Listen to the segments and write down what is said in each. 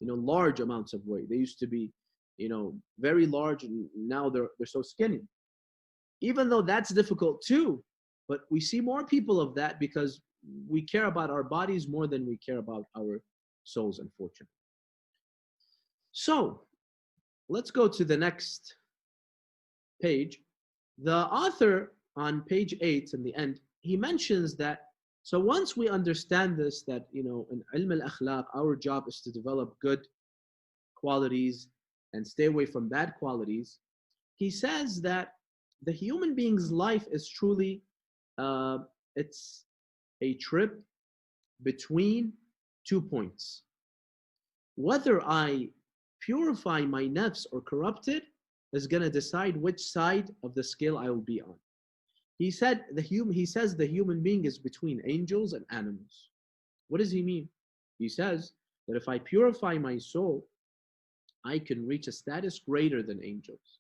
large amounts of weight. They used to be, very large, and now they're so skinny. Even though that's difficult too, but we see more people of that because we care about our bodies more than we care about our souls, unfortunately. So let's go to the next page. The author on page 8 in the end, he mentions that, so once we understand this, that, in ilm al-akhlaq, our job is to develop good qualities and stay away from bad qualities. He says that the human being's life is truly, it's a trip between 2 points. Whether I purify my nafs or corrupt it is going to decide which side of the scale I will be on. He says the human being is between angels and animals. What does he mean? He says that if I purify my soul, I can reach a status greater than angels.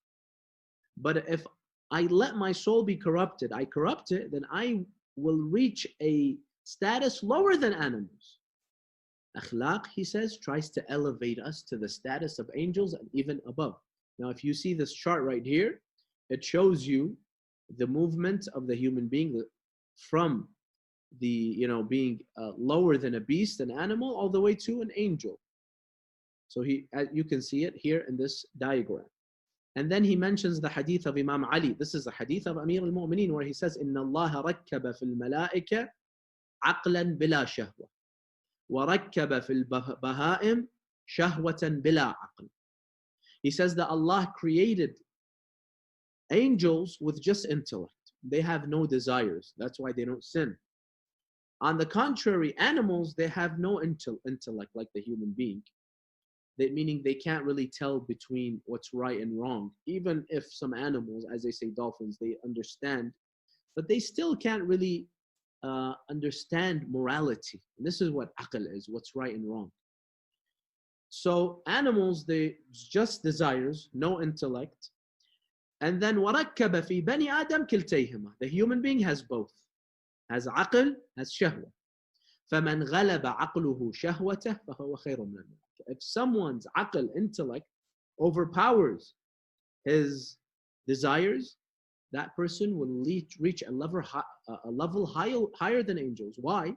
But if I let my soul be corrupted, I corrupt it, then I will reach a status lower than animals. Akhlaq, he says, tries to elevate us to the status of angels and even above. Now, if you see this chart right here, it shows you the movement of the human being from the, being lower than a beast, an animal, all the way to an angel. So you can see it here in this diagram. And then he mentions the hadith of Imam Ali. This is the hadith of Amir al-Mu'mineen, where he says, إِنَّ اللَّهَ رَكَّبَ فِي الْمَلَائِكَةِ عَقْلًا بِلَا شَهْوَةٍ وَرَكَّبَ فِي الْبَهَائِمِ شَهْوَةً بِلَا عَقْلٍ. He says that Allah created angels with just intellect. They have no desires. That's why they don't sin. On the contrary, animals, they have no intellect like the human being. Meaning they can't really tell between what's right and wrong. Even if some animals, as they say dolphins, they understand, but they still can't really understand morality. And this is what aql is, what's right and wrong. So animals, they just desires, no intellect. And then وَرَكَّبَ فِي بَنِي آدَمْ كِلْتَيْهِمَا. The human being has both. Has aql, has shahwa. فَمَنْ غَلَبَ عَقْلُهُ شَهْوَتَهُ فَهُوَ خَيْرٌ مِنَ الْمَلَائِكَةِ. If someone's aql, intellect, overpowers his desires, that person will reach a level higher than angels. Why?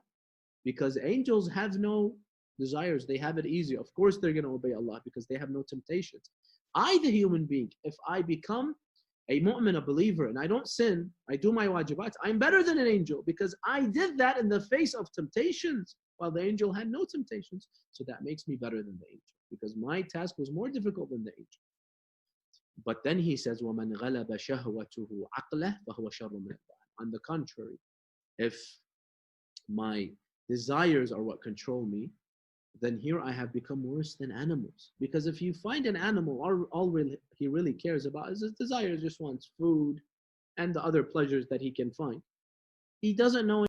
Because angels have no desires. They have it easy. Of course they're going to obey Allah because they have no temptations. I, the human being, if I become a mu'min, a believer, and I don't sin, I do my wajibat, I'm better than an angel because I did that in the face of temptations while the angel had no temptations. So that makes me better than the angel because my task was more difficult than the angel. But then he says, وَمَنْ غَلَبَ شَهْوَتُهُ عَقْلَهُ فَهُوَ شَرٌّ مِنَ الْبَعَضِ. On the contrary, if my desires are what control me, then here I have become worse than animals. Because if you find an animal, all he really cares about is his desires, just wants food and the other pleasures that he can find. He doesn't know